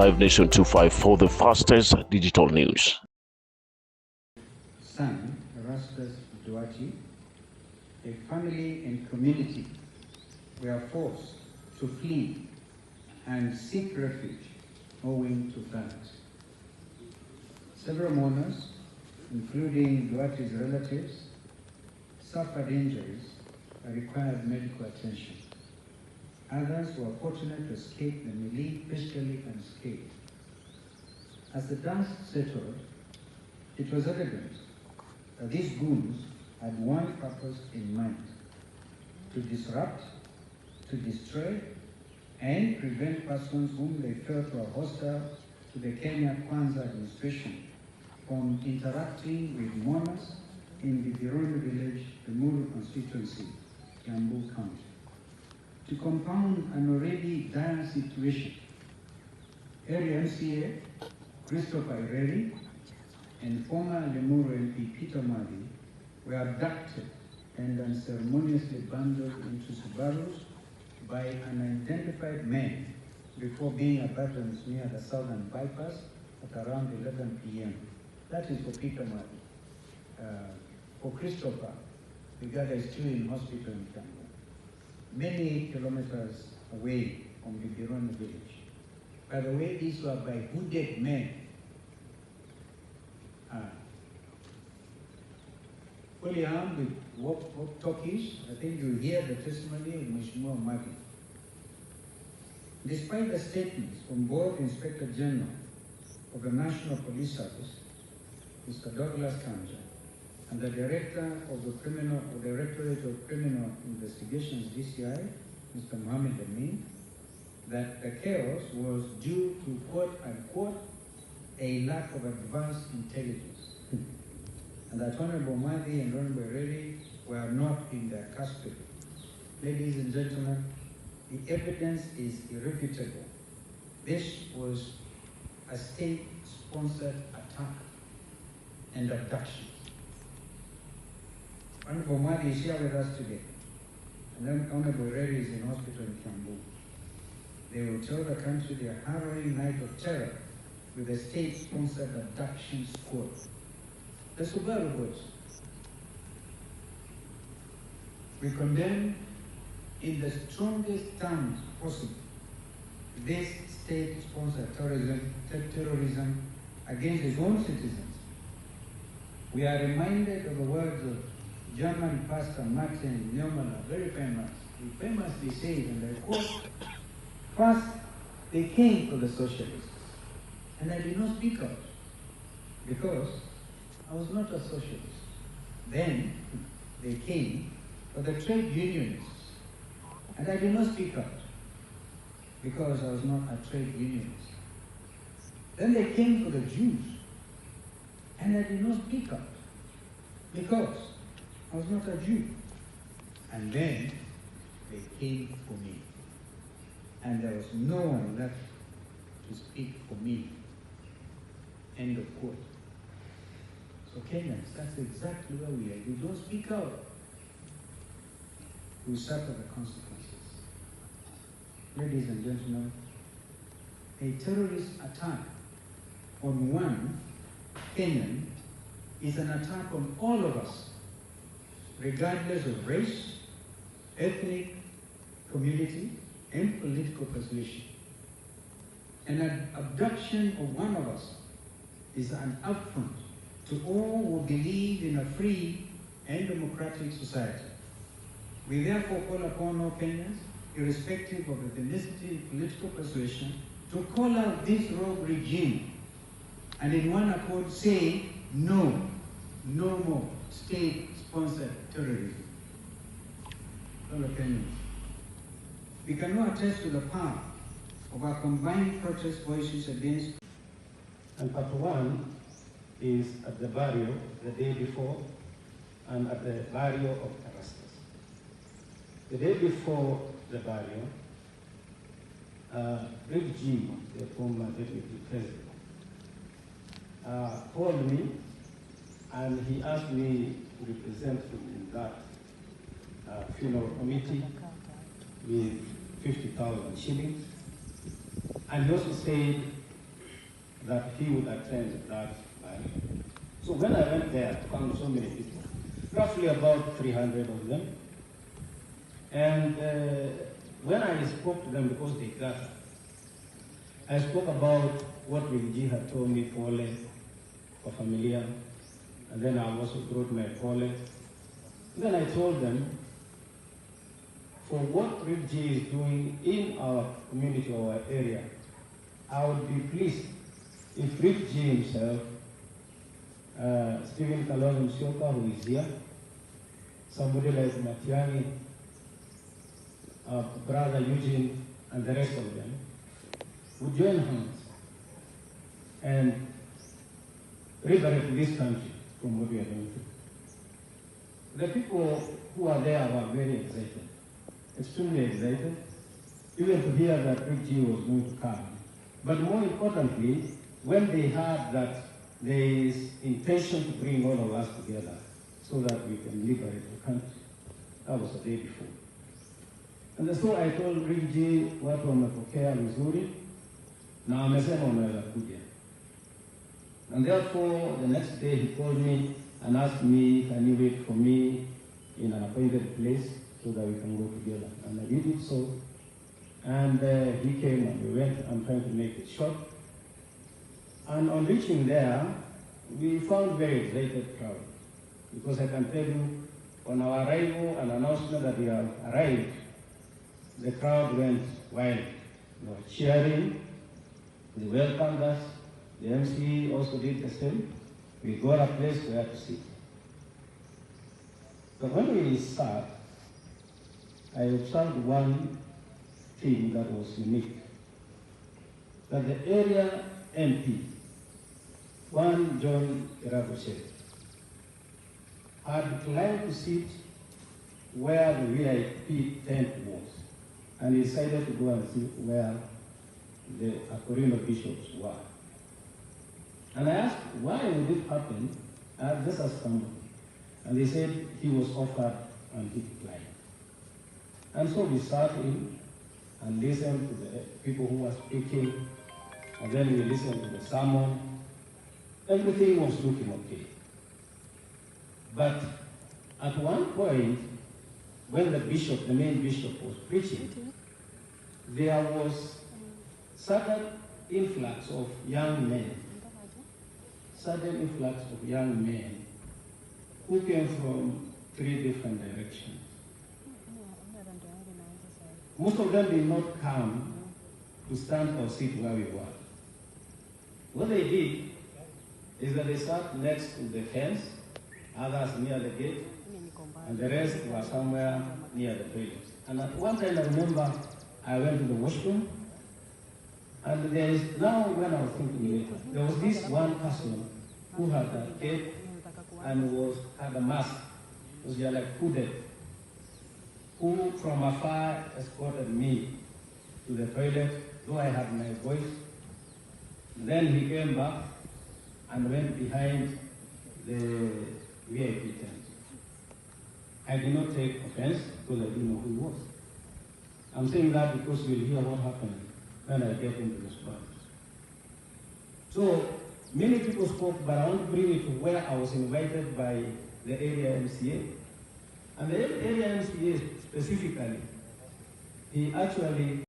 Live Nation 25 for the fastest digital news. Son, Erastus Duarte, a family and community were forced to flee and seek refuge owing to floods. Several mourners, including Duarte's relatives, suffered injuries and required medical attention. Others were fortunate to escape the melee peacefully unscathed. As the dust settled, it was evident that these goons had one purpose in mind: to disrupt, to destroy, and prevent persons whom they felt were hostile to the Kenya Kwanza administration from interacting with mourners in the Birondo village, the Limuru constituency, Kiambu County. To compound an already dire situation, area MCA Christopher Ireri and former Limuru MP Peter Madi were abducted and unceremoniously bundled into Subarus by unidentified men before being abandoned near the southern bypass at around 11 p.m. That is for Peter Madi. For Christopher, the guy is still in hospital in Kiambu, many kilometers away from the Birondo village. By the way, these were by hooded men. Fully armed with walkie-talkies. I think you hear the testimony of Mheshimiwa Madi. Despite the statements from both Inspector General of the National Police Service, Mr. Douglas Kanja, and the Director of the Directorate of Criminal Investigations, DCI, Mr. Mohammed Amin, that the chaos was due to quote-unquote a lack of advanced intelligence, and that Honorable Madi and Honorable Ireri were not in their custody. Ladies and gentlemen, the evidence is irrefutable. This was a state-sponsored attack and abduction. Honorable Madi is here with us today, and then Honorable Ireri is in hospital in Kiambu. They will tell the country their harrowing night of terror with a state-sponsored abduction squad. The Subaru boys. We condemn in the strongest terms possible this state-sponsored terrorism against its own citizens. We are reminded of the words of German pastor Martin Neumann, very famous. He famously said, and I quote, "First, they came for the socialists, and I did not speak out because I was not a socialist. Then they came for the trade unionists, and I did not speak out because I was not a trade unionist. Then they came for the Jews, and I did not speak out because I was not a Jew. And then they came for me, and there was no one left to speak for me." End of quote. So Kenyans, that's exactly where we are. We don't speak out, we suffer the consequences. Ladies and gentlemen, a terrorist attack on one Kenyan is an attack on all of us, regardless of race, ethnic, community, and political persuasion. An abduction of one of us is an affront to all who believe in a free and democratic society. We therefore call upon all Kenyans, irrespective of ethnicity and political persuasion, to call out this rogue regime and in one accord say, no more state-sponsored terrorism. Fellow Kenyans, we cannot attest to the power of our combined protest voices against. And part one is at the barrio the day before and at the barrio of Erastus. The day before the barrio, Big G, the former deputy president, called me and he asked me to represent him in that funeral committee with 50,000 shillings. And he also said that he would attend that barrio. So when I went there, I found so many people, roughly about 300 of them. And when I spoke to them, because they gathered, I spoke about what Refugee had told me, Pole, for familiar, and then I also brought my Pole. Then I told them, for what Refugee is doing in our community or our area, I would be pleased if Refugee himself, Stephen Kalonzo Musyoka, who is here, somebody like Matiani, brother Eugene, and the rest of them, would join hands and liberate this country from what we are doing. The people who are there were very excited, extremely excited, even to hear that Refugee was going to come. But more importantly, when they heard that there is intention to bring all of us together so that we can liberate the country. That was the day before. And so I told Refugee, watu wamepokea vizuri, na wamesema wanaweza kuja. And therefore, the next day he called me and asked me, can you wait for me in an appointed place so that we can go together? And I did it so. And he came and we went. I'm trying to make it short. And on reaching there, we found very excited crowd. Because I can tell you, on our arrival and announcement that we have arrived, the crowd went wild. They were cheering, they welcomed us. The MC also did the same. We got a place where to sit. But when we sat, I observed one thing that was unique. That the area MP, one John Irabushe, had declined to sit where the VIP tent was, and he decided to go and sit where the Akorino bishops were. And I asked, why would it happen? I just asked somebody. And they said he was offered and he declined. And so we sat in and listened to the people who were speaking, and then we listened to the sermon. Everything was looking okay. But at one point, when the bishop, the main bishop, was preaching, there was sudden influx of young men. Sudden influx of young men who came from 3 different directions. Most of them did not come to stand or sit where we were. What they did is that they sat next to the fence, others near the gate, and the rest were somewhere near the toilets. And at one time I remember I went to the washroom, and there is, now when I was thinking later, there was this one person who had a cape and had a mask, was like hooded, who from afar escorted me to the toilet, though I had my voice. Then he came back and went behind the VIP tent. I did not take offense because I didn't know who he was. I'm saying that because we'll hear what happened when I get into the spot. So many people spoke, but I want to bring it to where I was invited by the area MCA. And the area MCA specifically, he actually